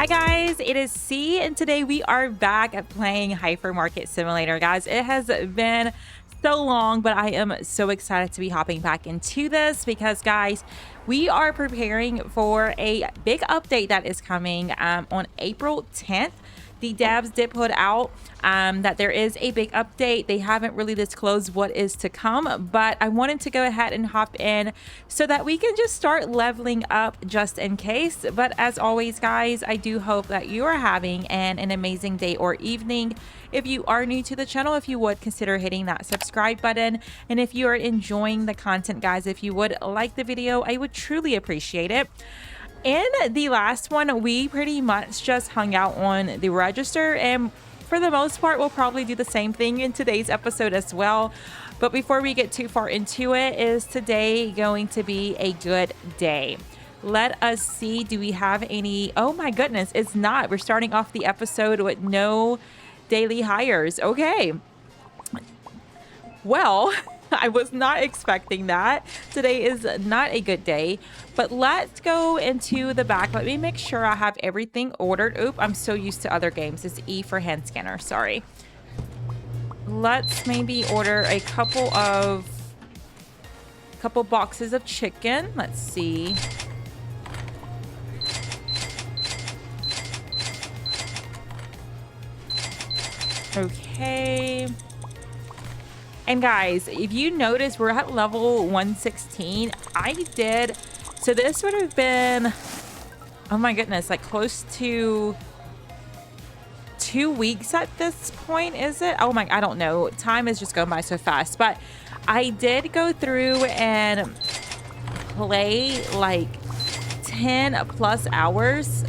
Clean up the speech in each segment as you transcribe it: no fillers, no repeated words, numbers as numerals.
Hi guys, it is C, and today we are back at playing Hypermarket Simulator. Guys, it has been so long, but I am so excited to be hopping back into this because, guys, we are preparing for a big update that is coming on April 10th. The devs did put out that there is a big update. They haven't really disclosed what is to come, but I wanted to go ahead and hop in so that we can just start leveling up just in case. But as always, guys, I do hope that you are having an amazing day or evening. If you are new to the channel, if you would consider hitting that subscribe button. And if you are enjoying the content, guys, if you would like the video, I would truly appreciate it. In the last one, we pretty much just hung out on the register, and for the most part, we'll probably do the same thing in today's episode as well. But before we get too far into it, is today going to be a good day? Let us see, do we have any? Oh my goodness, it's not. We're starting off the episode with no daily hires. Okay. Well, I was not expecting that. Today is not a good day, but let's go into the back. Let me make sure I have everything ordered. Oop, I'm so used to other games. It's E for hand scanner, sorry. Let's maybe order a couple boxes of chicken. Let's see. Okay. And guys, if you notice, we're at level 116. So this would have been, oh my goodness, like close to 2 weeks at this point, is it? Oh my, I don't know. Time is just going by so fast. But I did go through and play like 10 plus hours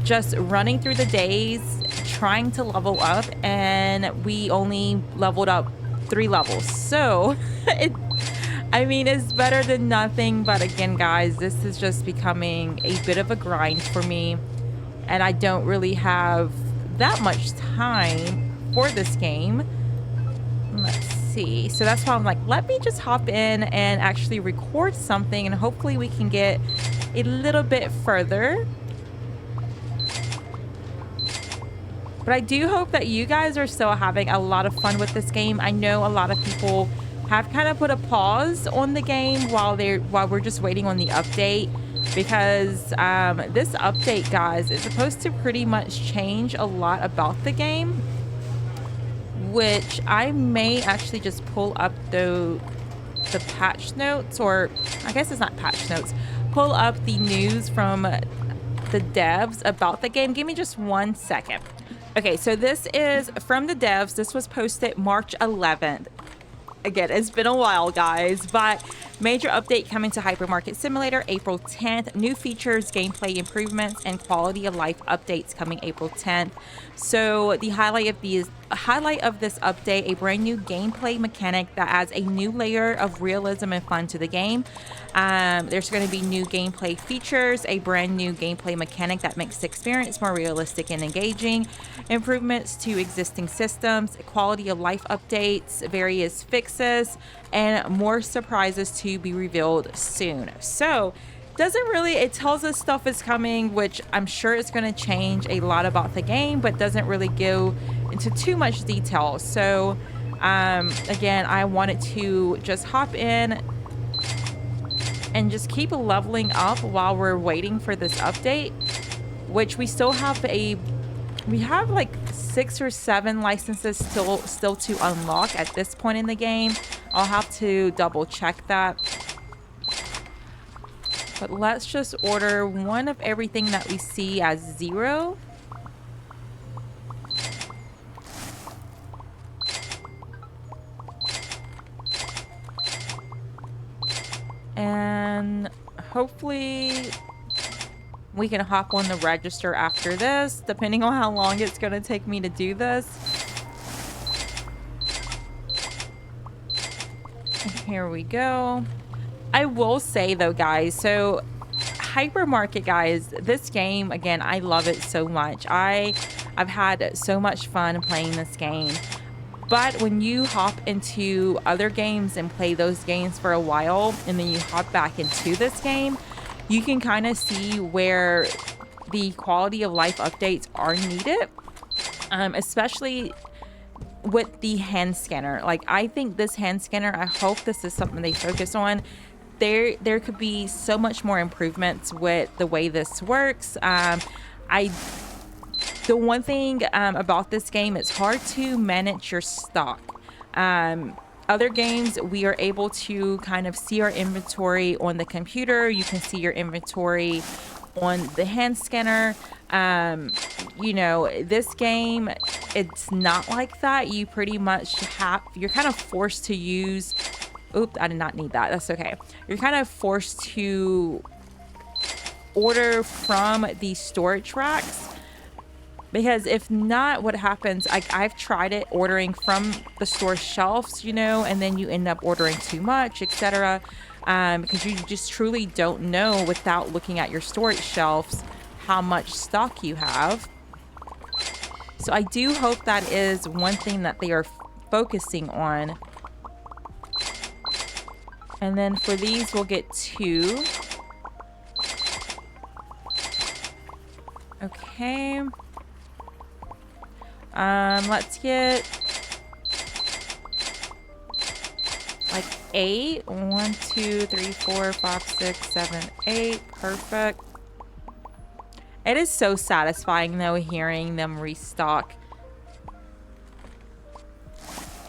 just running through the days, trying to level up, and we only leveled up 3 levels. So I mean, it's better than nothing. But again, guys, this is just becoming a bit of a grind for me, and I don't really have that much time for this game. Let's see. So that's why I'm like, let me just hop in and actually record something, and hopefully we can get a little bit further. But I do hope that you guys are still having a lot of fun with this game. I know a lot of people have kind of put a pause on the game while we're just waiting on the update, because this update, guys, is supposed to pretty much change a lot about the game, which I may actually just pull up the patch notes, or I guess it's not patch notes, pull up the news from the devs about the game. Give me just 1 second. Okay, so this is from the devs. This was posted March 11th. Again, it's been a while, guys, but major update coming to Hypermarket Simulator April 10th. New features, gameplay improvements, and quality of life updates coming April 10th. So the highlight of this update, a brand new gameplay mechanic that adds a new layer of realism and fun to the game. There's going to be new gameplay features, a brand new gameplay mechanic that makes the experience more realistic and engaging, improvements to existing systems, quality of life updates, various fixes, and more surprises to be revealed soon. So it tells us stuff is coming, which I'm sure is going to change a lot about the game, but doesn't really go into too much detail. So again, I wanted to just hop in and just keep leveling up while we're waiting for this update, which we still have we have like 6 or 7 licenses still to unlock at this point in the game. I'll have to double check that. But let's just order one of everything that we see as 0. And hopefully we can hop on the register after this, depending on how long it's going to take me to do this. Here we go. I will say though, guys, so Hypermarket, guys, this game, again, I love it so much. I've had so much fun playing this game. But when you hop into other games and play those games for a while, and then you hop back into this game, you can kind of see where the quality of life updates are needed, especially with the hand scanner. Like, I think this hand scanner, I hope this is something they focus on. There could be so much more improvements with the way this works. The one thing about this game, it's hard to manage your stock. Other games, we are able to kind of see our inventory on the computer. You can see your inventory on the hand scanner. You know, this game, it's not like that. You pretty much you're kind of forced to use, oops, I did not need that. That's okay. You're kind of forced to order from the storage racks, because if not, what happens, like, I've tried it ordering from the store shelves, you know, and then you end up ordering too much, etc. Because you just truly don't know without looking at your storage shelves how much stock you have. So I do hope that is one thing that they are focusing on. And then for these, we'll get 2. Okay. Let's get like 8. 1, 2, 3, 4, 5, 6, 7, 8. Perfect. It is so satisfying though, hearing them restock.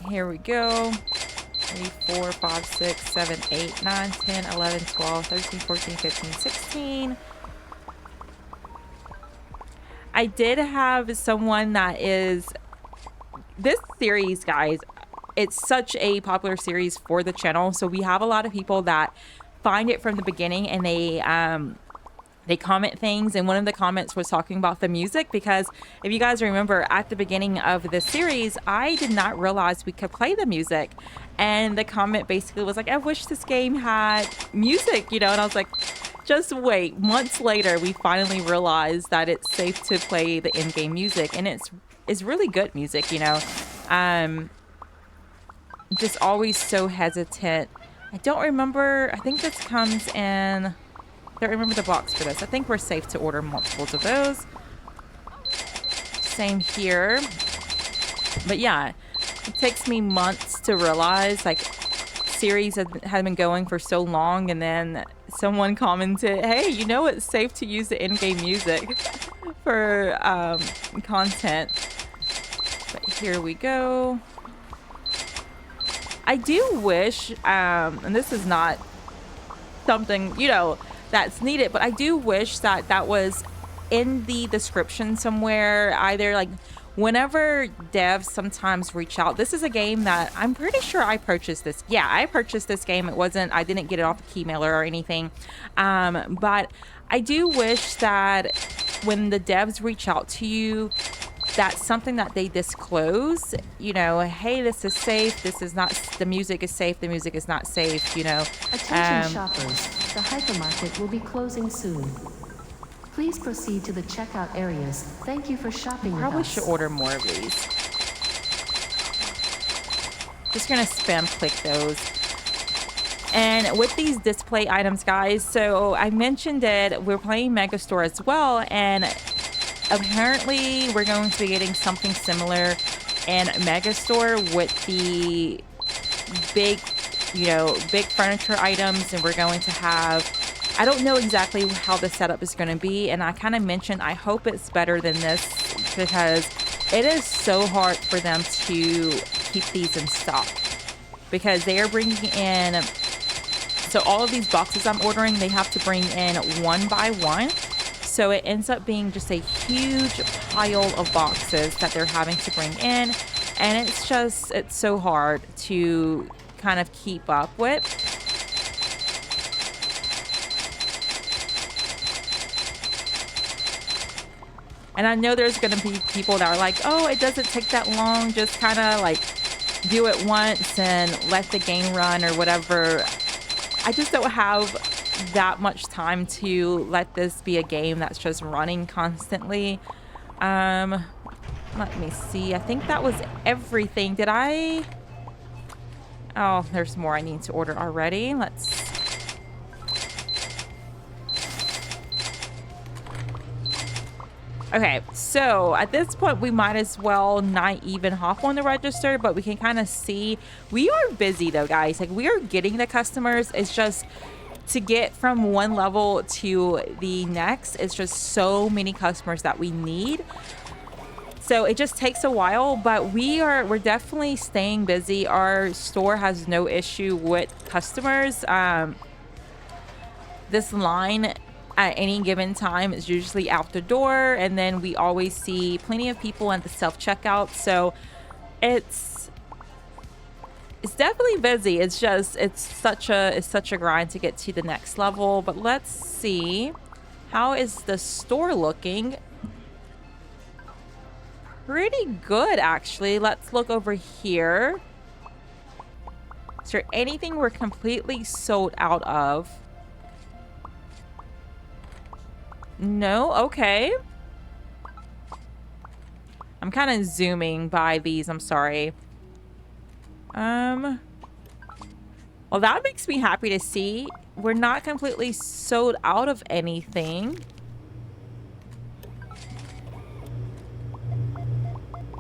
Here we go. 3, 4, 5, 6, 7, 8, 9, 10, 11, 12, 13, 14, 15, 16. I did have someone that is... This series, guys, it's such a popular series for the channel. So we have a lot of people that find it from the beginning, and they comment things. And one of the comments was talking about the music, because if you guys remember at the beginning of the series, I did not realize we could play the music. And the comment basically was like, I wish this game had music, you know? And I was like, just wait. Months later, we finally realized that it's safe to play the in-game music, and it's really good music, you know. Just always so hesitant. I don't remember. I think this comes in. I don't remember the box for this. I think we're safe to order multiples of those. Same here. But yeah, it takes me months to realize, like, series had been going for so long, and then someone commented, hey, you know, it's safe to use the in-game music for content. But here we go. I do wish, and this is not something, you know, that's needed, but I do wish that that was in the description somewhere, either like whenever devs sometimes reach out. This is a game that I'm pretty sure I purchased this. Yeah, I purchased this game. I didn't get it off the Keymailer or anything. But I do wish that when the devs reach out to you, that's something that they disclose, you know, hey, this is safe, this is not, the music is safe, the music is not safe, you know. Attention shoppers, the hypermarket will be closing soon. Please proceed to the checkout areas. Thank you for shopping with us. Probably should order more of these. Just gonna spam click those. And with these display items, guys, so I mentioned it, we're playing Megastore as well, and apparently we're going to be getting something similar in Megastore with the big, you know, big furniture items, and we're going to have, I don't know exactly how the setup is going to be, and I kind of mentioned I hope it's better than this, because it is so hard for them to keep these in stock, because they are bringing in, so all of these boxes I'm ordering, they have to bring in one by one. So it ends up being just a huge pile of boxes that they're having to bring in. And it's so hard to kind of keep up with. And I know there's going to be people that are like, oh, it doesn't take that long. Just kind of like do it once and let the game run or whatever. I just don't have that much time to let this be a game that's just running constantly. Let me see. I think that was everything. Did I? Oh, there's more I need to order already. Okay, so at this point, we might as well not even hop on the register, but we can kind of see we are busy though, guys. Like we are getting the customers. It's just to get from one level to the next. It's just so many customers that we need. So it just takes a while, but we're definitely staying busy. Our store has no issue with customers. This line at any given time is usually out the door, and then we always see plenty of people at the self-checkout. So it's definitely busy. It's just it's such a grind to get to the next level. But let's see, how is the store looking? Pretty good, actually. Let's look over here. Is there anything we're completely sold out of? No? Okay. I'm kind of zooming by these. I'm sorry. Well, that makes me happy to see. We're not completely sold out of anything.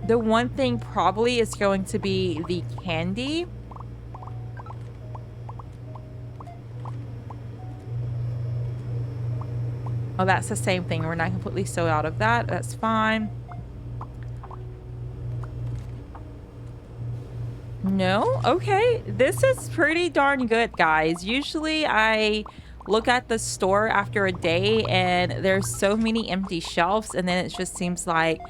The one thing probably is going to be the candy. Oh, that's the same thing. We're not completely sold out of that. That's fine. No? Okay. This is pretty darn good, guys. Usually I look at the store after a day and there's so many empty shelves, and then it just seems like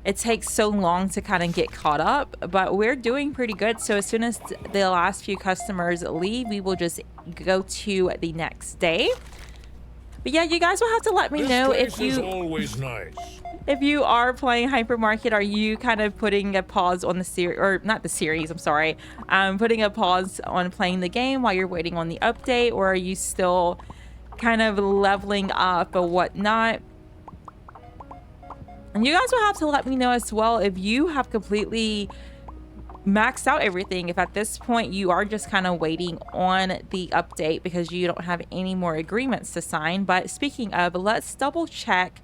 it takes so long to kind of get caught up, but we're doing pretty good. So as soon as the last few customers leave, we will just go to the next day. But yeah, you guys will have to let me know if you always nice. if you are playing Hypermarket. Are you kind of putting a pause on the series, or not the series? I'm sorry, putting a pause on playing the game while you're waiting on the update, or are you still kind of leveling up or whatnot? And you guys will have to let me know as well if you have completely maxed out everything, if at this point you are just kind of waiting on the update because you don't have any more agreements to sign. But speaking of, let's double check.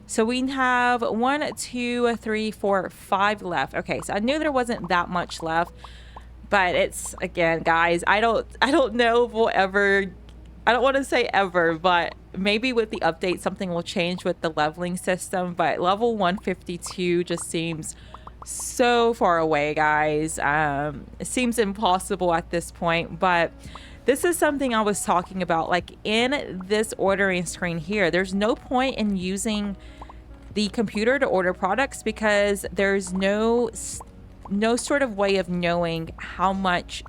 So we have 1, 2, 3, 4, 5 left. Okay, so I knew there wasn't that much left, but it's, again, guys, I don't know if we'll ever, I don't want to say ever, but maybe with the update something will change with the leveling system. But level 152 just seems so far away, guys. It seems impossible at this point, but this is something I was talking about. Like in this ordering screen here, there's no point in using the computer to order products because there's no sort of way of knowing how much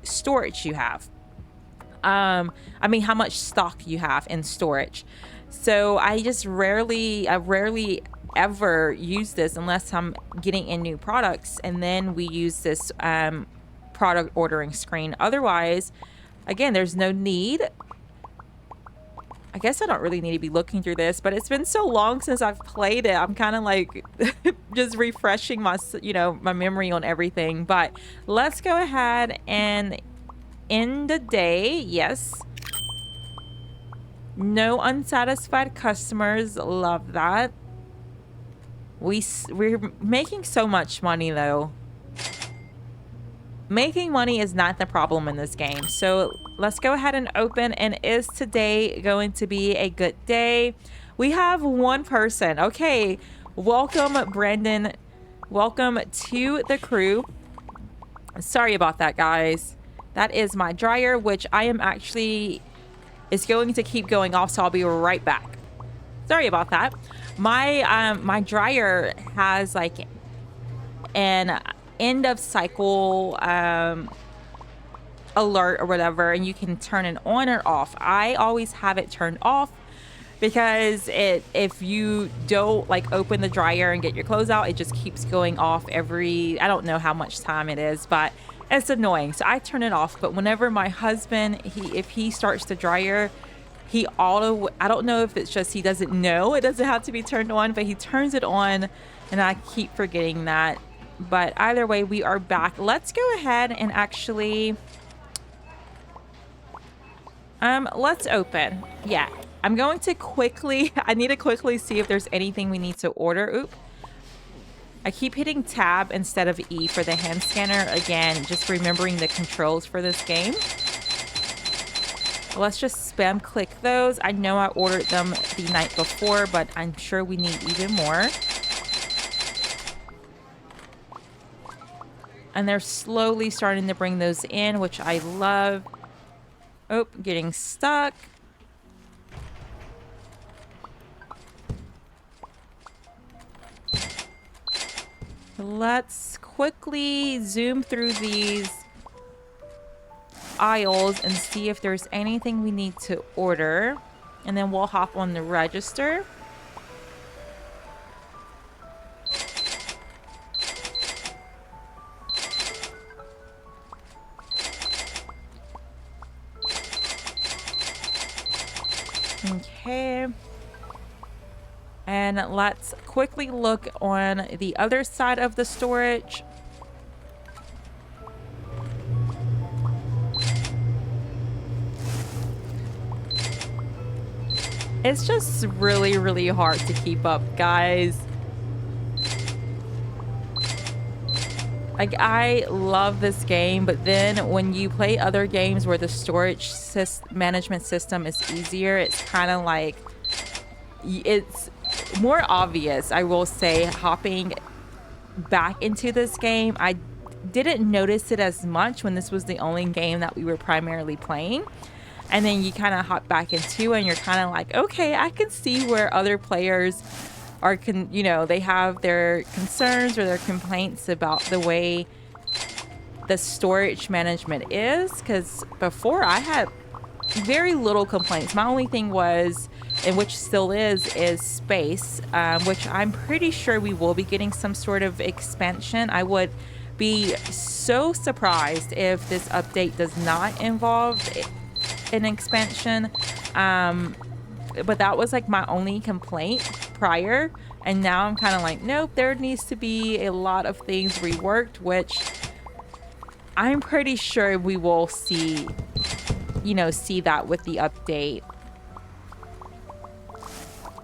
storage you have. I mean, how much stock you have in storage. So I rarely ever use this unless I'm getting in new products, and then we use this product ordering screen. Otherwise, again, there's no need. I guess I don't really need to be looking through this, but it's been so long since I've played it. I'm kind of like just refreshing my memory on everything. But let's go ahead and end the day. Yes. No unsatisfied customers. Love that. We're making so much money though. Making money is not the problem in this game. So let's go ahead and open. And is today going to be a good day? We have one person. Okay. Welcome, Brandon. Welcome to the crew. Sorry about that, guys. That is my dryer, which I am actually is going to keep going off. So I'll be right back. Sorry about that. My dryer has like an end of cycle alert or whatever, and you can turn it on or off. I always have it turned off because if you don't like open the dryer and get your clothes out, it just keeps going off every, I don't know how much time it is, but it's annoying. So I turn it off. But whenever my husband, if he starts the dryer, I don't know if it's just he doesn't know it doesn't have to be turned on, but he turns it on, and I keep forgetting that. But either way, we are back. Let's go ahead and actually let's open. Yeah, I'm going to quickly, I need to quickly see if there's anything we need to order. Oop. I keep hitting tab instead of E for the hand scanner. Again, just remembering the controls for this game. Let's just spam click those. I know I ordered them the night before, but I'm sure we need even more. And they're slowly starting to bring those in, which I love. Oh, getting stuck. Let's quickly zoom through these aisles and see if there's anything we need to order. And then we'll hop on the register. Okay. And let's quickly look on the other side of the storage. It's just really, really hard to keep up, guys. Like, I love this game, but then when you play other games where the storage management system is easier, it's kind of like, it's more obvious, I will say, hopping back into this game. I didn't notice it as much when this was the only game that we were primarily playing. And then you kind of hop back into it and you're kind of like, okay, I can see where other players are, you know, they have their concerns or their complaints about the way the storage management is. Because before I had very little complaints. My only thing was, and which still is space, which I'm pretty sure we will be getting some sort of expansion. I would be so surprised if this update does not involve an expansion. But that was like my only complaint prior, and now I'm kind of like, nope, there needs to be a lot of things reworked, which I'm pretty sure we will see, you know, see that with the update.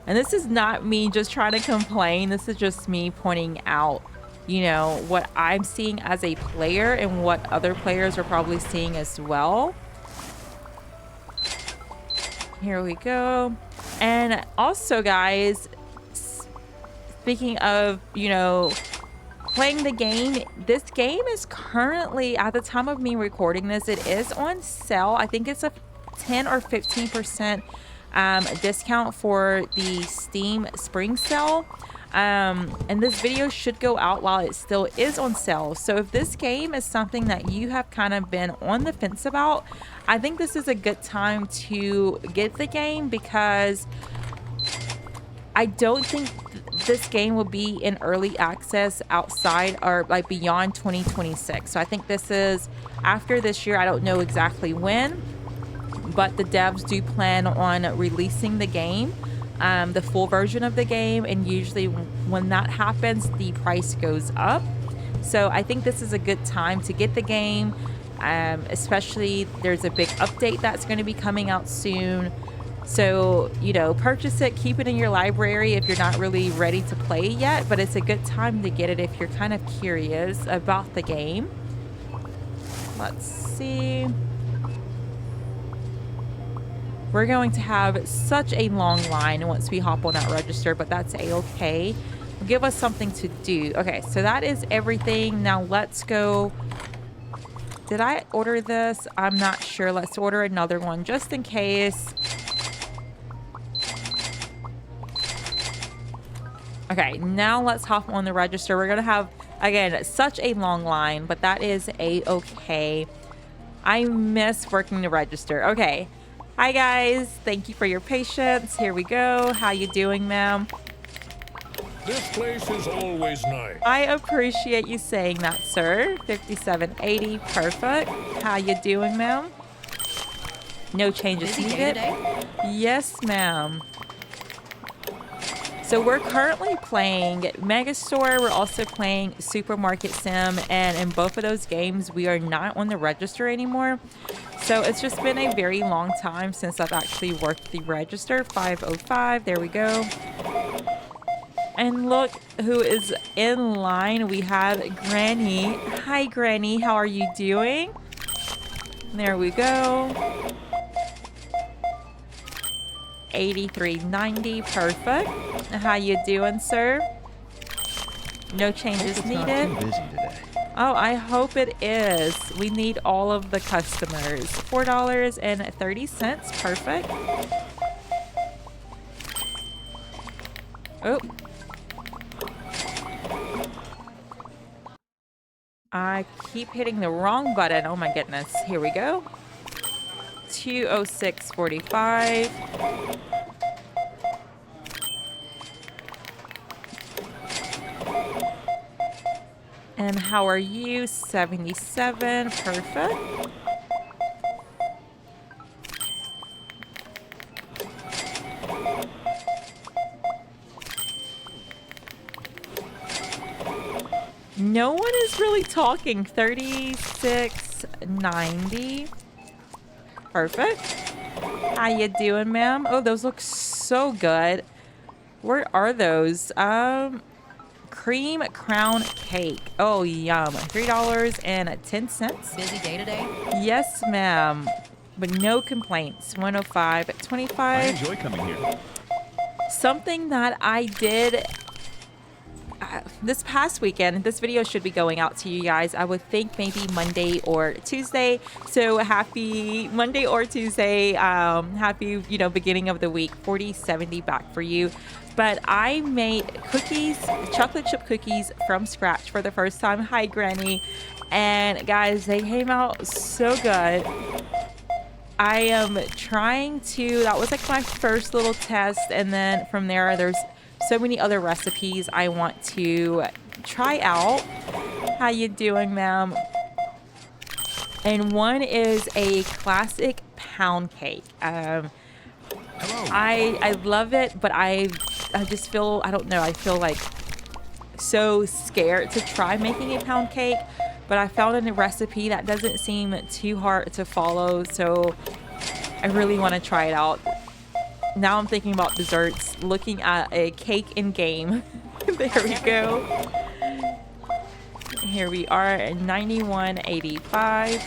And this is not me just trying to complain. This is just me pointing out, you know, what I'm seeing as a player and what other players are probably seeing as well. Here we go. And also, guys, speaking of, you know, playing the game, this game is currently, at the time of me recording this, it is on sale. I think it's a 10 or 15% discount for the Steam Spring Sale. And this video should go out while it still is on sale. So if this game is something that you have kind of been on the fence about, I think this is a good time to get the game, because I don't think this game will be in early access outside or like beyond 2026. So I think this is after this year. I don't know exactly when, but the devs do plan on releasing the game, the full version of the game, and usually when that happens, the price goes up. So I think this is a good time to get the game, especially there's a big update that's going to be coming out soon. So, you know, purchase it, keep it in your library if you're not really ready to play yet, but it's a good time to get it if you're kind of curious about the game. Let's see. We're going to have such a long line once we hop on that register, but that's a-okay. Give us something to do. Okay, so that is everything. Now let's go. Did I order this? I'm not sure. Let's order another one just in case. Okay, now let's hop on the register. We're going to have, again, such a long line, but that is a-okay. I miss working the register. Okay. Hi, guys. Thank you for your patience. Here we go. How you doing, ma'am? This place is always nice. I appreciate you saying that, sir. 5780. Perfect. How you doing, ma'am? No changes needed. Yes, ma'am. So we're currently playing Megastore. We're also playing Supermarket Sim, and in both of those games, we are not on the register anymore. So it's just been a very long time since I've actually worked the register. 505, there we go. And look who is in line. We have Granny. Hi, Granny. How are you doing? There we go. 83.90. Perfect. How you doing, sir? No changes needed. Not too busy today. Oh, I hope it is. We need all of the customers. $4.30. Perfect. Oh. I keep hitting the wrong button. Oh my goodness. Here we go. 206.45. And how are you? 77. Perfect. No one is really talking. 36.90. Perfect. How you doing, ma'am? Oh, those look so good. Where are those? Cream crown cake. Oh, yum. $3.10. Busy day today? Yes, ma'am. But no complaints. 105.25. I enjoy coming here. Something that I did this past weekend, this video should be going out to you guys, I would think maybe Monday or Tuesday. So happy Monday or Tuesday. Happy, beginning of the week. 4070 back for you. But I made cookies, chocolate chip cookies from scratch for the first time. Hi, Granny. And guys, they came out so good. I am trying to, that was like my first little test. And then from there's so many other recipes I want to try out. How you doing, ma'am? And one is a classic pound cake. Hello. I love it, but I just feel, I don't know, I feel like so scared to try making a pound cake. But I found a recipe that doesn't seem too hard to follow, so I really want to try it out. Now I'm thinking about desserts, looking at a cake in game. There we go. Here we are at 91.85.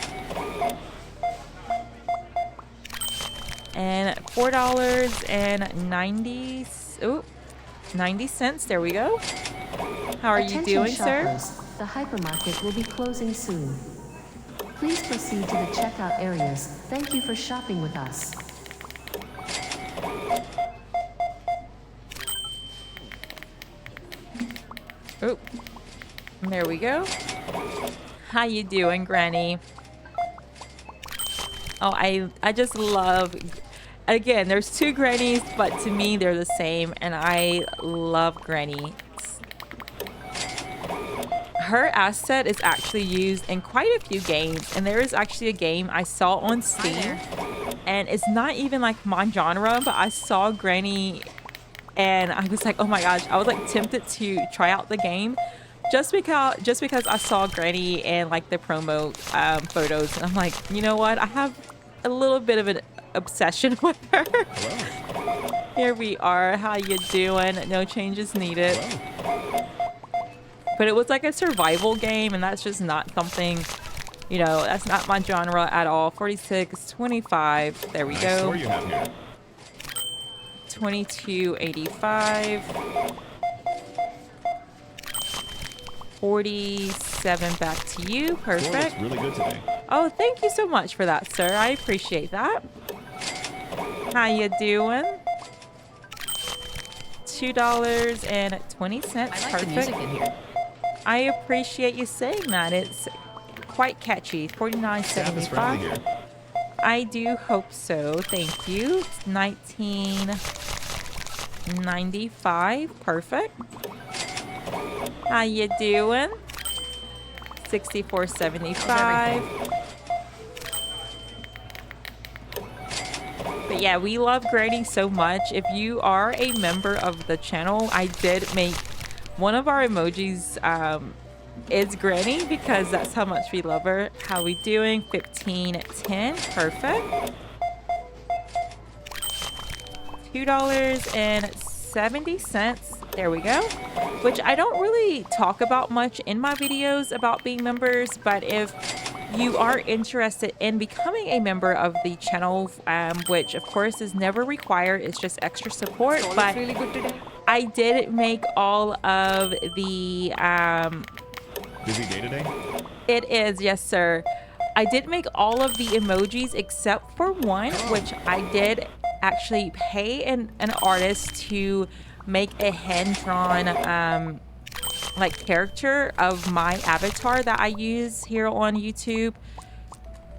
And $4.90. There we go. How are you doing, sir? The hypermarket will be closing soon. Please proceed to the checkout areas. Thank you for shopping with us. Oh, there we go. How you doing, Granny? Oh, I just love, again, there's two Grannies, but to me they're the same, and I love Granny. Her asset is actually used in quite a few games, and there is actually a game I saw on Steam, and it's not even like my genre, but I saw Granny and I was like, oh my gosh, I was like tempted to try out the game just because I saw Granny and like the promo photos, and I'm like, you know what, I have a little bit of an obsession with her. Hello. Here we are. How you doing? No changes needed. Hello. But it was like a survival game, and that's just not something, that's not my genre at all. 46.25. There we Nice go. store you have here. 22.85. 47 back to you. Store looks Perfect. really good today. Oh, thank you so much for that, sir. I appreciate that. How you doing? $2.20. I like Perfect. the music in here. I appreciate you saying that. It's quite catchy. Staff is friendly $49.75. here. I do hope so. Thank you. It's $19.95. Perfect. How you doing? $64.75. But yeah, we love Granny so much. If you are a member of the channel, I did make one of our emojis is Granny because that's how much we love her. How we doing? 15, 10. Perfect. $2.70. There we go. Which I don't really talk about much in my videos about being members, but if you are interested in becoming a member of the channel, which of course is never required, it's just extra support, but really good today. I did make all of the Busy day today? it is, yes sir. I did make all of the emojis except for one, which I did actually pay an artist to make a hand-drawn like character of my avatar that I use here on YouTube.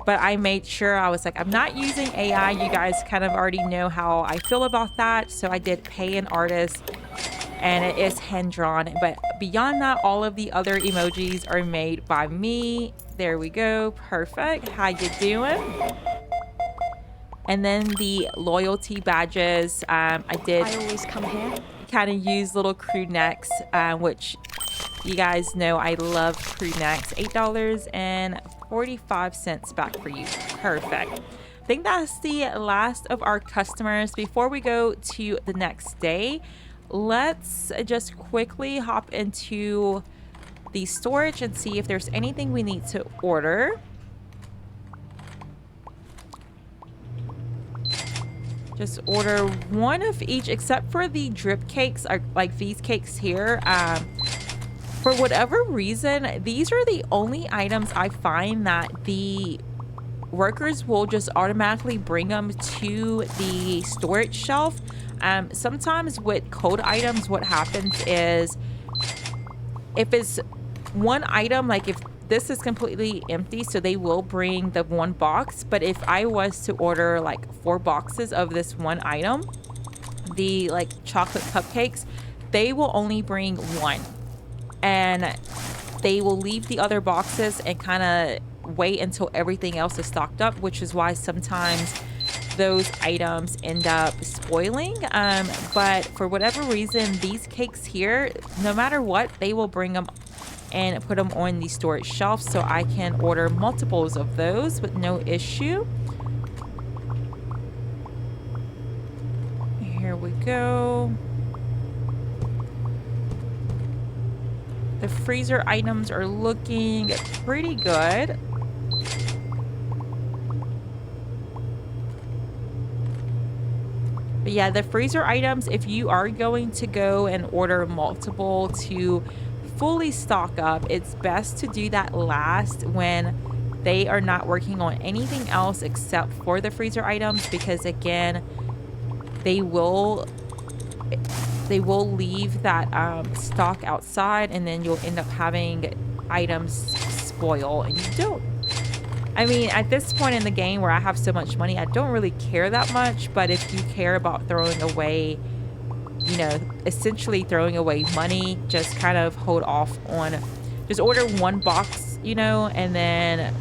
But I made sure, I was like, I'm not using AI. You guys kind of already know how I feel about that. So I did pay an artist and it is hand drawn. But beyond that, all of the other emojis are made by me. There we go. Perfect. How you doing? And then the loyalty badges, I did I always come here. kind of use little crew necks, which you guys know I love crew necks. $8.45 back for you. Perfect. I think that's the last of our customers. Before we go to the next day, let's just quickly hop into the storage and see if there's anything we need to order. Just order one of each, except for the drip cakes, are like these cakes here. For whatever reason, these are the only items I find that the workers will just automatically bring them to the storage shelf. Sometimes with cold items, what happens is if it's one item, like if this is completely empty, so they will bring the one box. But if I was to order like 4 boxes of this one item, the like chocolate cupcakes, they will only bring one, and they will leave the other boxes and kind of wait until everything else is stocked up, which is why sometimes those items end up spoiling. But for whatever reason, these cakes here, no matter what, they will bring them and put them on the storage shelf, so I can order multiples of those with no issue. Here we go. The freezer items are looking pretty good. But yeah, the freezer items, if you are going to go and order multiple to fully stock up, it's best to do that last when they are not working on anything else except for the freezer items, because again, they will leave that stock outside, and then you'll end up having items spoil, and you don't. I mean, at this point in the game where I have so much money, I don't really care that much. But if you care about throwing away, you know, essentially throwing away money, just kind of hold off on, just order one box, you know, and then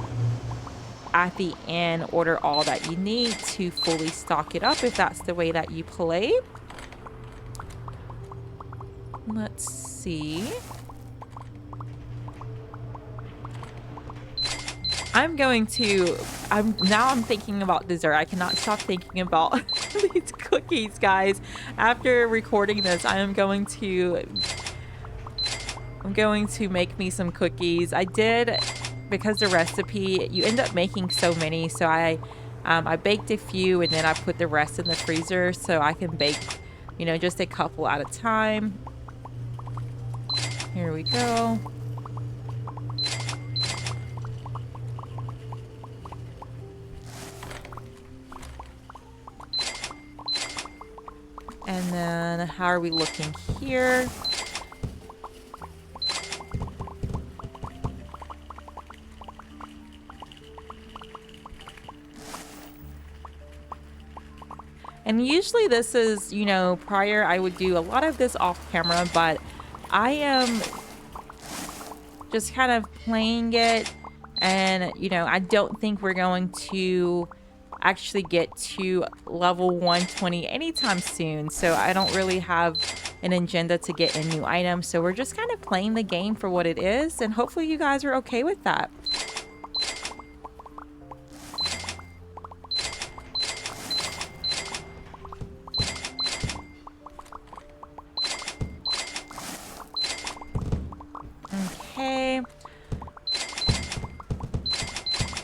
at the end order all that you need to fully stock it up, if that's the way that you play. Let's see. I'm thinking about dessert. I cannot stop thinking about these cookies, guys. After recording this, I'm going to make me some cookies. I did, because the recipe, you end up making so many, so I baked a few and then I put the rest in the freezer so I can bake, you know, just a couple at a time. Here we go. And then how are we looking here? And usually this is, you know, prior I would do a lot of this off camera, but I am just kind of playing it, and, you know, I don't think we're going to actually get to level 120 anytime soon. So I don't really have an agenda to get a new item. So we're just kind of playing the game for what it is. And hopefully you guys are okay with that. Okay.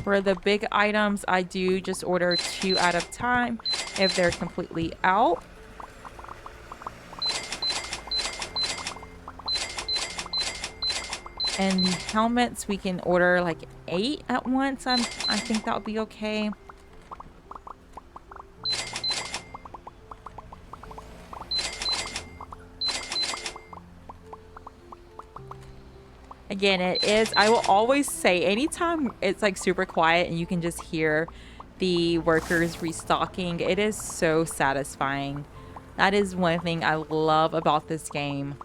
For the big items, I do just order 2 at a time if they're completely out. And the helmets, we can order like 8 at once. I think that would be okay. Again, it is, I will always say, anytime it's like super quiet and you can just hear the workers restocking, it is so satisfying. That is one thing I love about this game.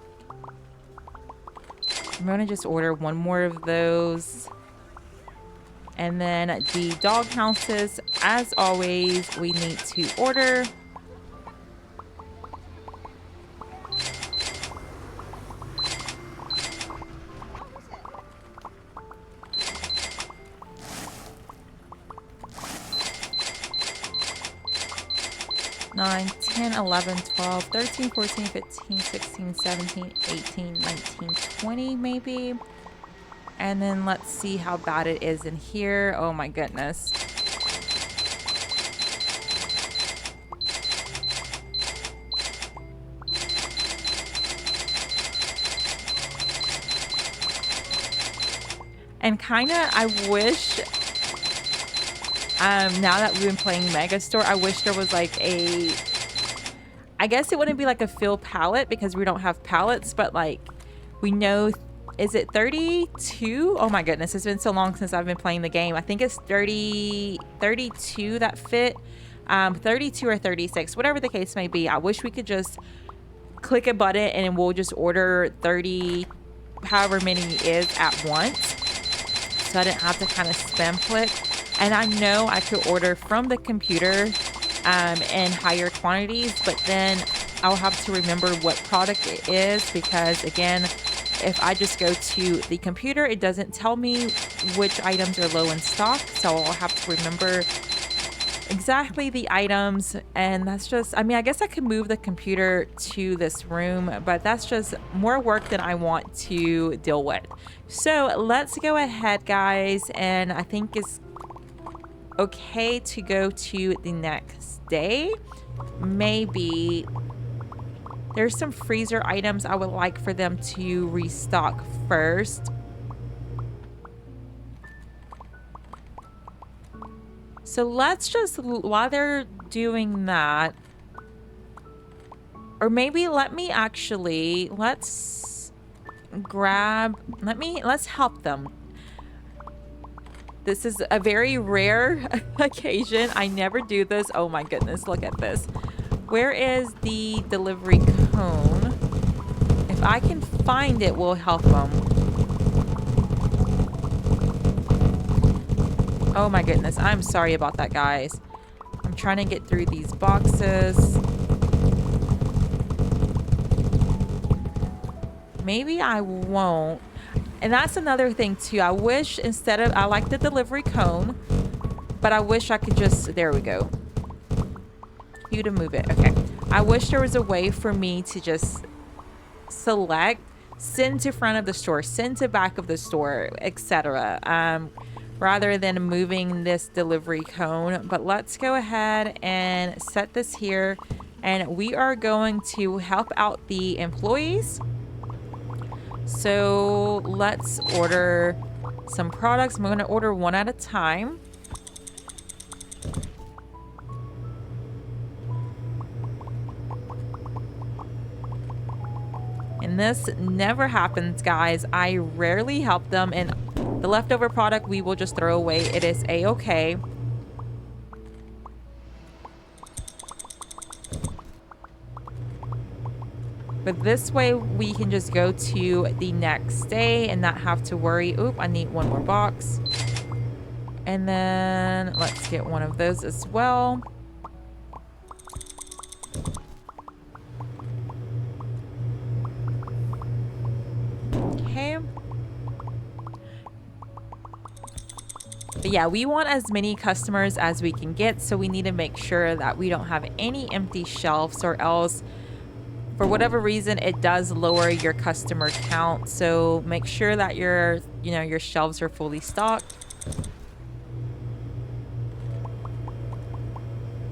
I'm gonna just order 1 more of those. And then the dog houses, as always, we need to order. Nine, 10, 11, 12, 13, 14, 15, 16, 17, 18, 19, 20 maybe. And then let's see how bad it is in here. Oh my goodness. And kind of, I wish, now that we've been playing Megastore, I wish there was like a, I guess it wouldn't be like a fill palette because we don't have pallets, but like we know, is it 32? Oh my goodness, it's been so long since I've been playing the game. I think it's 32 that fit, 32 or 36, whatever the case may be. I wish we could just click a button and we'll just order 30, however many is at once. So I didn't have to kind of spam click. And I know I could order from the computer in higher quantities, but then I'll have to remember what product it is because, again, if I just go to the computer, it doesn't tell me which items are low in stock. So I'll have to remember exactly the items. And that's just, I mean, I guess I could move the computer to this room, but that's just more work than I want to deal with. So let's go ahead, guys. And I think it's okay to go to the next day. Maybe there's some freezer items I would like for them to restock first. So let's just, while they're doing that, or maybe let me actually, let's help them. This is a very rare occasion. I never do this. Oh my goodness, look at this. Where is the delivery cone? If I can find it, we'll help them. Oh my goodness, I'm sorry about that, guys. I'm trying to get through these boxes. Maybe I won't. And that's another thing too. I wish instead of, I like the delivery cone, but I wish I could just, there we go. You to move it. Okay. I wish there was a way for me to just select, send to front of the store, send to back of the store, etc. Rather than moving this delivery cone. But let's go ahead and set this here. And we are going to help out the employees. So let's order some products. I'm going to order 1 at a time. And this never happens, guys. I rarely help them, and the leftover product we will just throw away. It is a-okay. But this way we can just go to the next day and not have to worry. Oop, I need 1 more box. And then let's get one of those as well. Okay. But yeah, we want as many customers as we can get, so we need to make sure that we don't have any empty shelves, or else for whatever reason it does lower your customer count. So make sure that your shelves are fully stocked.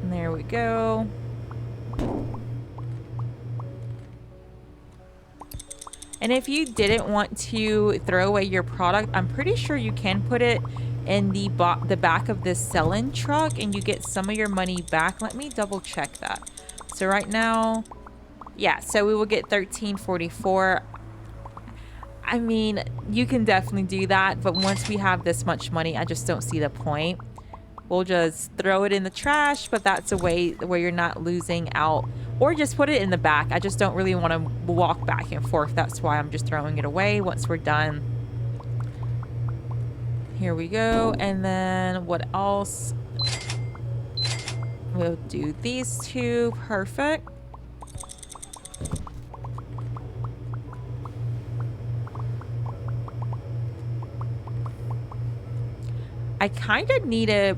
And there we go. And if you didn't want to throw away your product, I'm pretty sure you can put it in the back of this sell-in truck and you get some of your money back. Let me double check that. So right now, yeah, so we will get $13.44. I mean, you can definitely do that, but once we have this much money, I just don't see the point. We'll just throw it in the trash, but that's a way where you're not losing out. Or just put it in the back. I just don't really want to walk back and forth. That's why I'm just throwing it away once we're done. Here we go. And then what else? We'll do these two. Perfect. I kind of need a...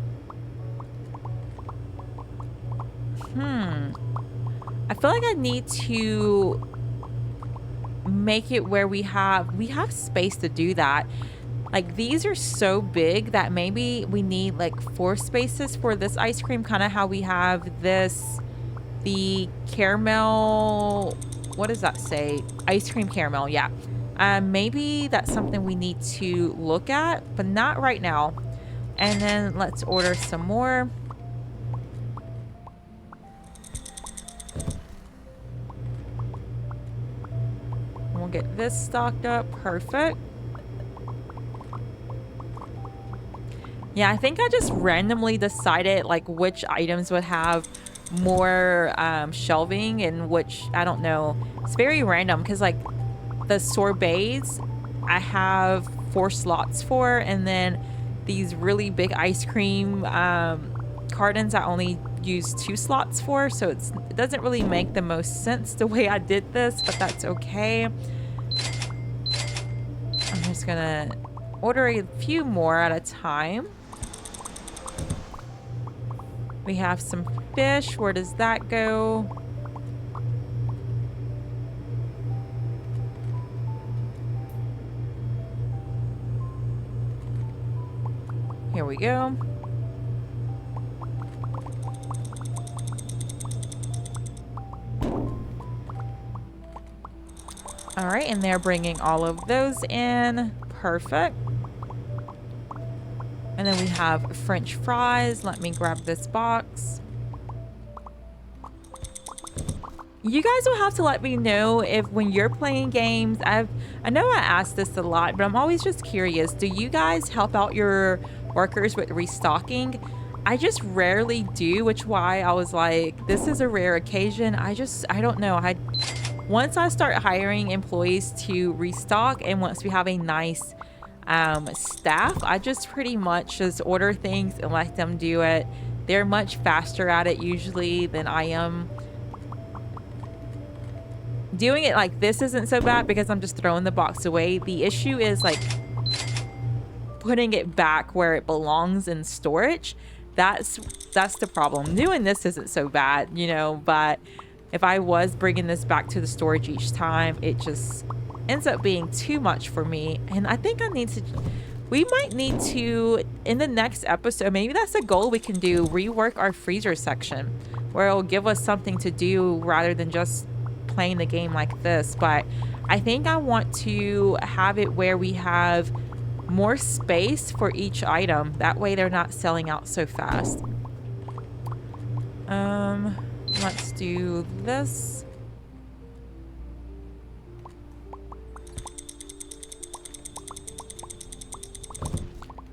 I feel like I need to make it where we have space to do that. Like, these are so big that maybe we need like 4 spaces for this ice cream, kind of how we have this, the caramel, what does that say? Ice cream caramel, yeah. Maybe that's something we need to look at, but not right now. And then let's order some more. We'll get this stocked up. Perfect. Yeah, I think I just randomly decided like which items would have more shelving and which, I don't know. It's very random because like the sorbets I have 4 slots for, and then these really big ice cream cartons I only use 2 slots for, so it doesn't really make the most sense the way I did this, but that's okay. I'm just gonna order a few more at a time. We have some fish. Where does that go? Here we go. All right, and they're bringing all of those in. Perfect. And then we have French fries. Let me grab this box. You guys will have to let me know if when you're playing games, I know I ask this a lot, but I'm always just curious. Do you guys help out your workers with restocking? I just rarely do, which why I was like, this is a rare occasion. I don't know. Once I start hiring employees to restock, and once we have a nice staff, I just pretty much just order things and let them do it. They're much faster at it usually than I am. Doing it like this isn't so bad because I'm just throwing the box away. The issue is like putting it back where it belongs in storage. That's the problem. Doing this isn't so bad, you know, but if I was bringing this back to the storage each time, it just ends up being too much for me. And I think we might need to, in the next episode, maybe that's a goal we can do, rework our freezer section where it'll give us something to do rather than just playing the game like this. But I think I want to have it where we have more space for each item. That way they're not selling out so fast. Let's do this.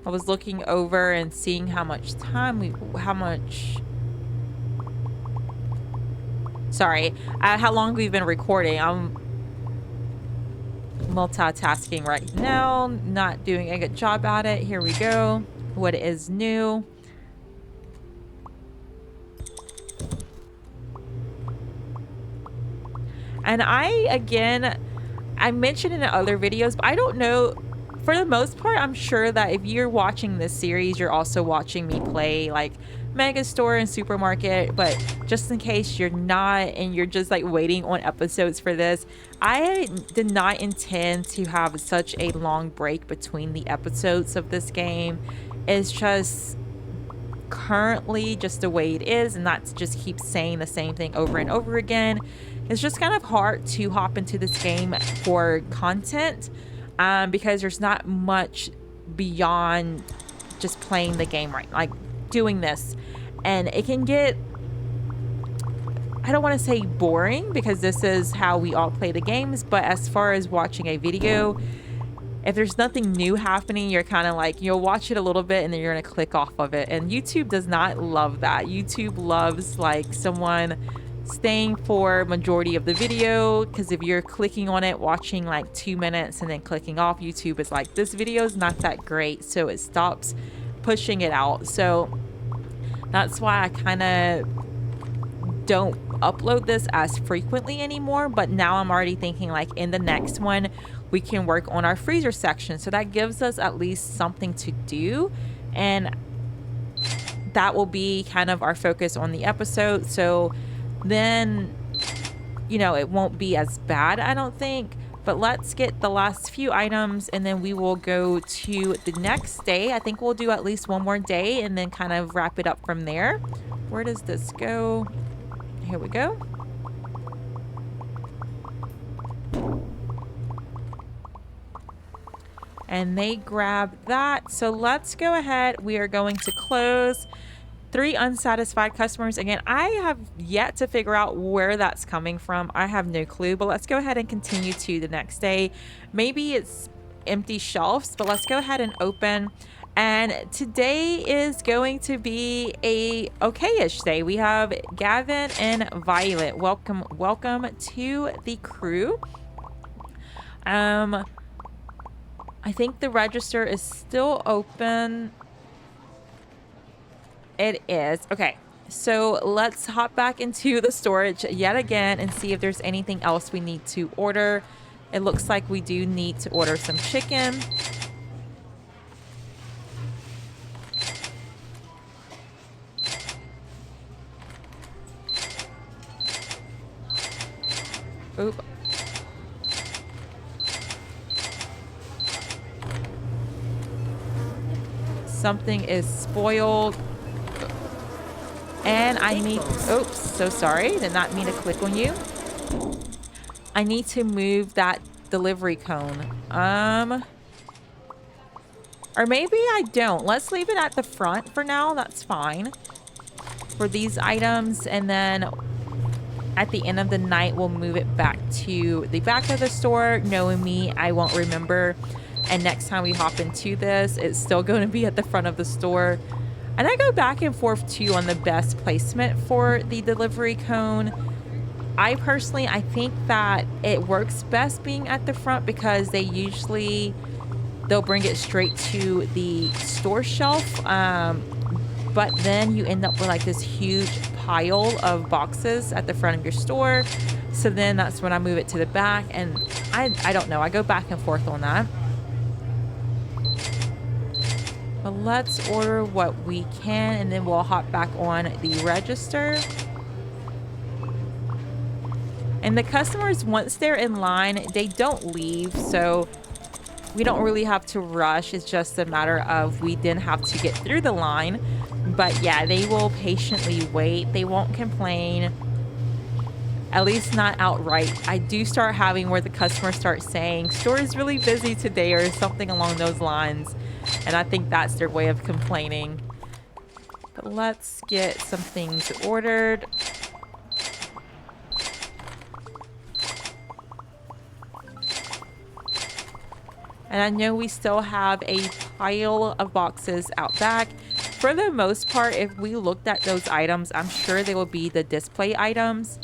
I was looking over and seeing how much time how long we've been recording. I'm multitasking right now, not doing a good job at it. Here we go. what is new. And I mentioned in other videos, but I don't know, for the most part, I'm sure that if you're watching this series, you're also watching me play like Megastore and Supermarket. But just in case you're not and you're just like waiting on episodes for this, I did not intend to have such a long break between the episodes of this game. It's just currently just the way it is, and not to just keep saying the same thing over and over again. It's just kind of hard to hop into this game for content because there's not much beyond just playing the game, right? Like doing this, and it can get, I don't want to say boring because this is how we all play the games, but as far as watching a video, if there's nothing new happening, you're kind of like, you'll watch it a little bit and then you're going to click off of it. And YouTube does not love that. YouTube loves like someone staying for majority of the video, because if you're clicking on it, watching like 2 minutes and then clicking off, YouTube is like, this video is not that great, so it stops pushing it out. So that's why I kind of don't upload this as frequently anymore. But now I'm already thinking like in the next one we can work on our freezer section, so that gives us at least something to do, and that will be kind of our focus on the episode. So then, you know, it won't be as bad, I don't think. But let's get the last few items and then we will go to the next day. I think we'll do at least one more day and then kind of wrap it up from there. Where does this go? Here we go. And they grab that. So let's go ahead. We are going to close. 3 unsatisfied customers. Again, I have yet to figure out where that's coming from. I have no clue, but let's go ahead and continue to the next day. Maybe it's empty shelves, but let's go ahead and open. And today is going to be a okay-ish day. We have Gavin and Violet. Welcome to the crew. I think the register is still open. It is. Okay, so let's hop back into the storage yet again and see if there's anything else we need to order. It looks like we do need to order some chicken. Oop. Something is spoiled. And I need, oops, so sorry. Did not mean to click on you. I need to move that delivery cone. Or maybe I don't. Let's leave it at the front for now. That's fine for these items. And then at the end of the night, we'll move it back to the back of the store. Knowing me, I won't remember. And next time we hop into this, it's still going to be at the front of the store. And I go back and forth too on the best placement for the delivery cone. I personally, I think that it works best being at the front because they'll bring it straight to the store shelf. But then you end up with like this huge pile of boxes at the front of your store. So then that's when I move it to the back, and I don't know. I go back and forth on that. But let's order what we can, and then we'll hop back on the register. And the customers, once they're in line, they don't leave, so we don't really have to rush. It's just a matter of we didn't have to get through the line. But yeah, they will patiently wait. They won't complain. At least not outright. I do start having where the customers start saying, store is really busy today, or something along those lines. And I think that's their way of complaining. But let's get some things ordered. And I know we still have a pile of boxes out back. For the most part, if we looked at those items, I'm sure they will be the display items.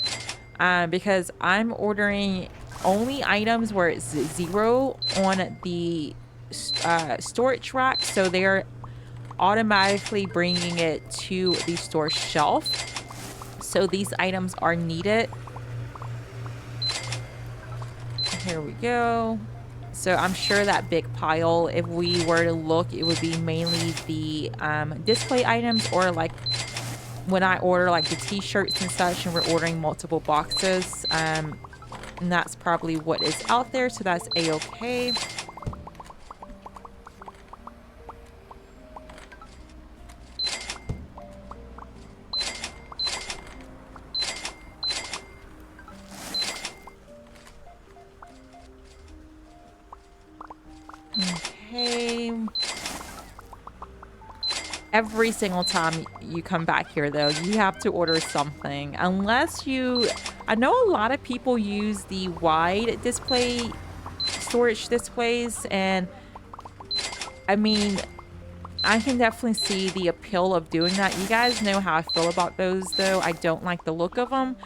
Because I'm ordering only items where it's 0 on the storage rack. So they're automatically bringing it to the store shelf. So these items are needed. Here we go. So I'm sure that big pile, if we were to look, it would be mainly the display items, or like when I order like the t-shirts and such and we're ordering multiple boxes. And that's probably what is out there. So that's a-okay. Okay. Every single time you come back here, though, you have to order something. Unless you... I know a lot of people use the wide display storage displays, and I mean, I can definitely see the appeal of doing that. You guys know how I feel about those, though. I don't like the look of them.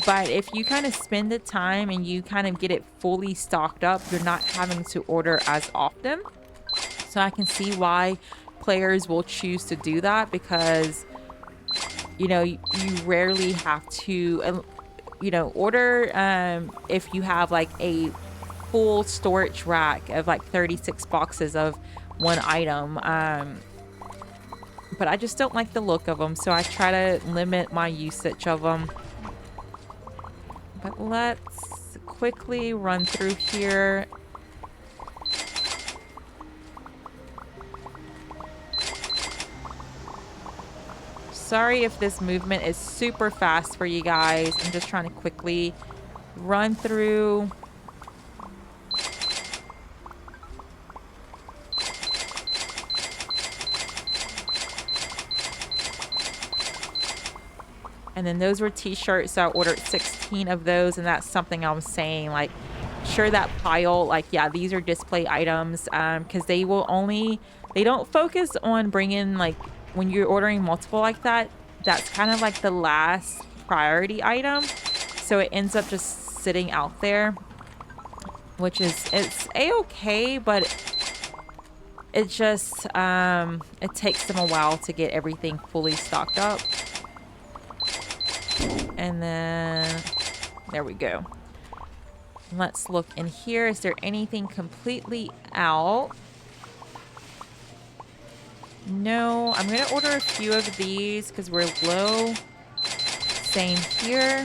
But if you kind of spend the time and you kind of get it fully stocked up, you're not having to order as often. So I can see why players will choose to do that, because, you know, you rarely have to, you know, order if you have like a full storage rack of like 36 boxes of one item. But I just don't like the look of them, so I try to limit my usage of them. But let's quickly run through here. Sorry if this movement is super fast for you guys. I'm just trying to quickly run through. And then those were t-shirts, so I ordered 16 of those, and that's something I'm saying, like, sure, that pile, like, yeah, these are display items, because they will only, they don't focus on bringing, like, when you're ordering multiple like that, that's kind of like the last priority item, so it ends up just sitting out there, which is, it's a-okay, but it just, it takes them a while to get everything fully stocked up. And then there we go. Let's look in here. Is there anything completely out? No. I'm going to order a few of these because we're low. Same here.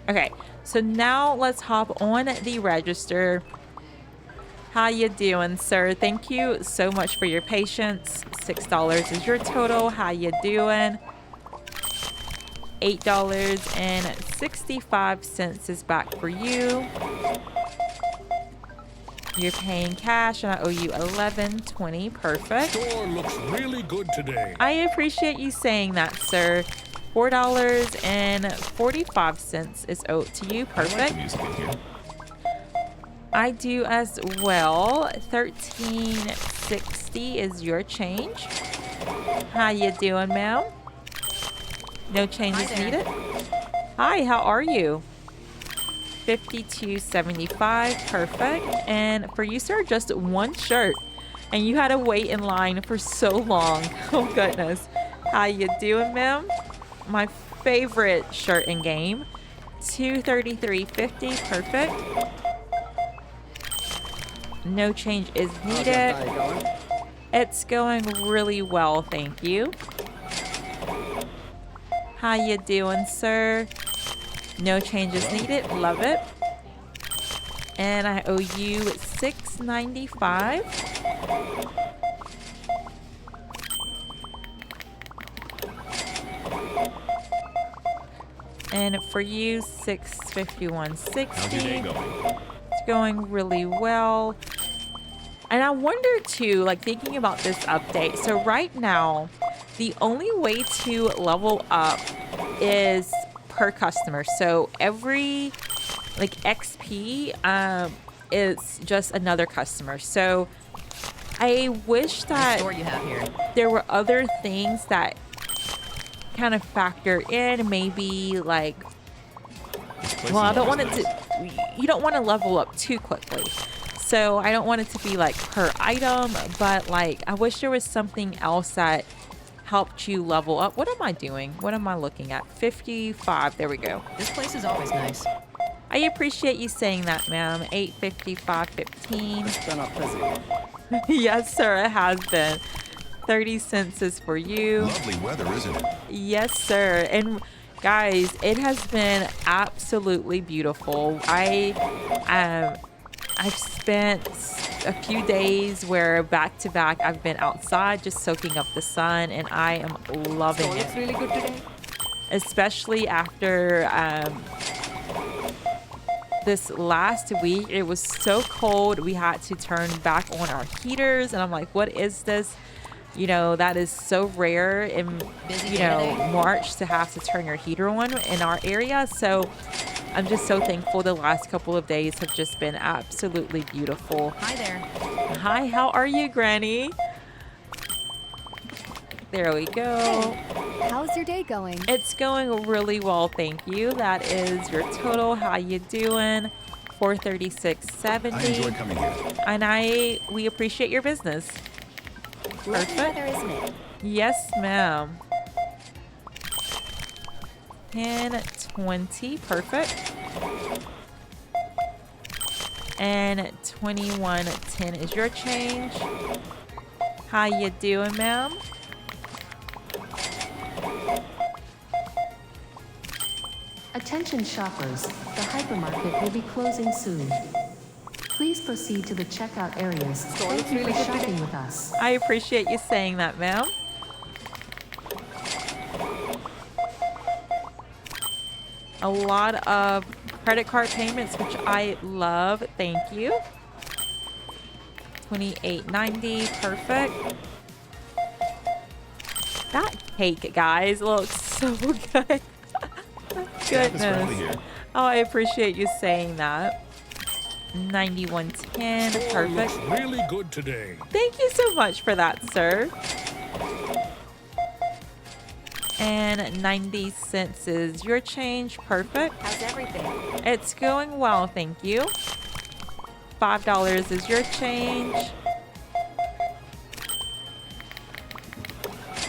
Okay. So now let's hop on the register. How you doing, sir? Thank you so much for your patience. $6 is your total. How you doing? $8.65 is back for you. You're paying cash, and I owe you $11.20. Perfect. Store looks really good today. I appreciate you saying that, sir. $4.45 is owed to you. Perfect. I like the music in here. I do as well. $13.60 is your change. How you doing, ma'am? No changes needed. Hi, how are you? $52.75. Perfect. And for you, sir, just one shirt. And you had to wait in line for so long. Oh, goodness. How you doing, ma'am? My favorite shirt in game. $233.50. Perfect. No change is needed. It's going really well, thank you. How you doing, sir? No changes needed. Love it. And I owe you $6.95. And for you, $651.60. How's your day going? It's going really well. And I wonder too, like thinking about this update. So right now, the only way to level up is per customer. So every like XP is just another customer. So I wish that there were other things that kind of factor in, maybe like, well, I don't want it to, you don't want to level up too quickly. So I don't want it to be like per item, but like I wish there was something else that helped you level up. What am I doing? What am I looking at? 55. There we go. This place is always nice. I appreciate you saying that, ma'am. 855.15. It's been up busy. Yes, sir, it has been. 30 cents is for you. Lovely weather, isn't it? Yes, sir. And guys, it has been absolutely beautiful. I've spent a few days where back to back I've been outside just soaking up the sun, and I am loving Store it. looks really good today. Especially after this last week, it was so cold. We had to turn back on our heaters, and I'm like, what is this? You know, that is so rare in, Busy you day know, today? March to have to turn your heater on in our area. So I'm just so thankful. The last couple of days have just been absolutely beautiful. Hi there. Hi, how are you, Granny? There we go. How's your day going? It's going really well, thank you. That is your total. How you doing? I 436.70. enjoy coming here. And we appreciate your business. Lovely Perfect. weather, isn't it? Yes, ma'am. 1020, perfect. And 2110 is your change. How you doing, ma'am? Attention shoppers, the hypermarket will be closing soon. Please proceed to the checkout areas. Store looks Thank you really for good shopping today. with us. I appreciate you saying that, ma'am. A lot of credit card payments, which I love. Thank you. 28.90, perfect. That cake, guys, looks so good. Staff is friendly Goodness. here. Oh, I appreciate you saying that. 91.10, Store looks perfect. really good today. Thank you so much for that, sir. And 90 cents is your change. Perfect. How's everything? It's going well, thank you. $5 is your change.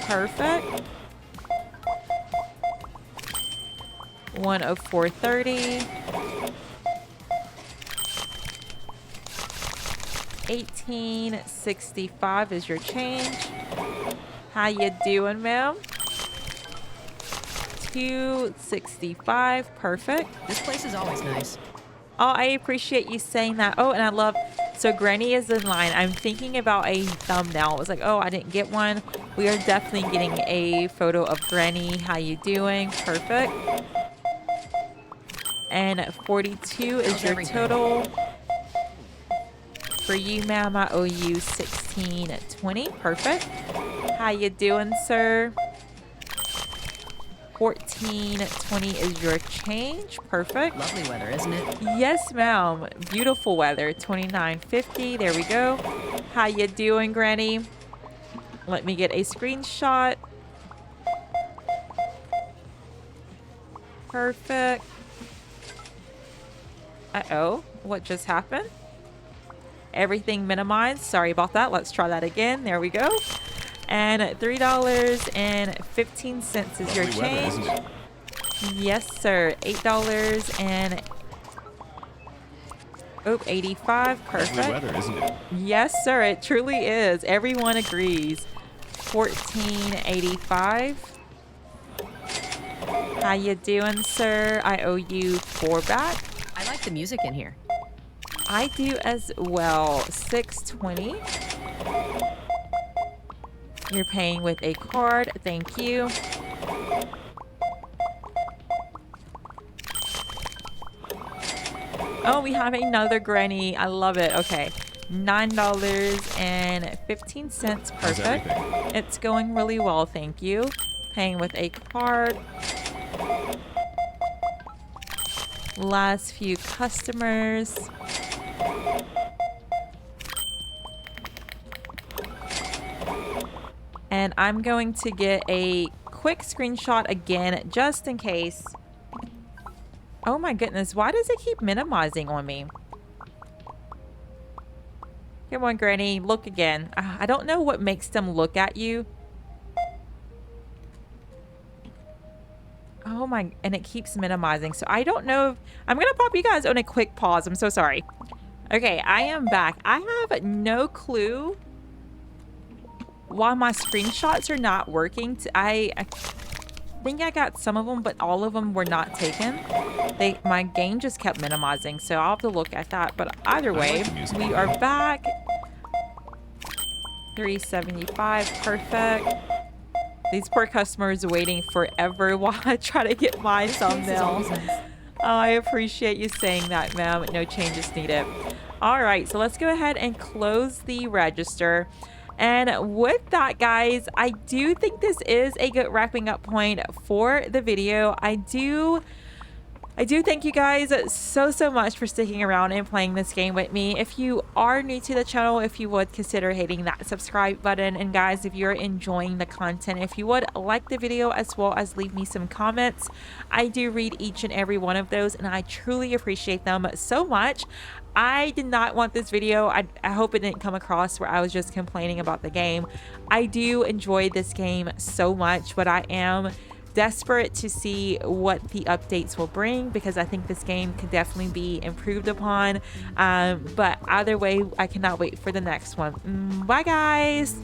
Perfect. 104.30. 18.65 is your change. How you doing, ma'am? 265, perfect. This place is always nice. Oh, I appreciate you saying that. Oh, and I love, so Granny is in line. I'm thinking about a thumbnail. It was like, oh, I didn't get one. We are definitely getting a photo of Granny. How you doing? Perfect. And 42 is How's your everything? total. For you, ma'am, I owe you 16.20. Perfect. How you doing, sir? 14.20 is your change. Perfect. Lovely weather, isn't it? Yes, ma'am. Beautiful weather. 29.50. There we go. How you doing, Granny? Let me get a screenshot. Perfect. Uh-oh. What just happened? Everything minimized. Sorry about that. Let's try that again. There we go. And $3.15 is your Lovely weather, change. isn't it? Yes, sir. $8 and 85. Lovely Perfect. weather, isn't it? Yes, sir. It truly is. Everyone agrees. 14.85. How you doing, sir? I owe you 4 back. I like the music in here. I do as well. 6.20. You're paying with a card. Thank you. Oh, we have another Granny. I love it. Okay. $9.15. How's Perfect. everything? It's going really well. Thank you. Paying with a card. Last few customers. And I'm going to get a quick screenshot again, just in case. Oh my goodness, why does it keep minimizing on me? Come on, Granny, look again. I don't know what makes them look at you. Oh my, and it keeps minimizing. So I don't know if, I'm gonna pop you guys on a quick pause. I'm so sorry. Okay, I am back. I have no clue why my screenshots are not working. I think I got some of them, but all of them were not taken. My game just kept minimizing, so I'll have to look at that. But either way, we are back. 375, perfect. These poor customers waiting forever while I try to get my thumbnail. Oh, I appreciate you saying that, ma'am. No changes needed. All right, so let's go ahead and close the register. And with that, guys, I do think this is a good wrapping up point for the video. I do thank you guys so much for sticking around and playing this game with me. If you are new to the channel, if you would consider hitting that subscribe button, and guys, if you're enjoying the content, if you would like the video as well as leave me some comments. I do read each and every one of those, and I truly appreciate them so much. I did not want this video. I hope it didn't come across where I was just complaining about the game. I do enjoy this game so much, but I am desperate to see what the updates will bring, because I think this game could definitely be improved upon. But either way, I cannot wait for the next one. Bye, guys.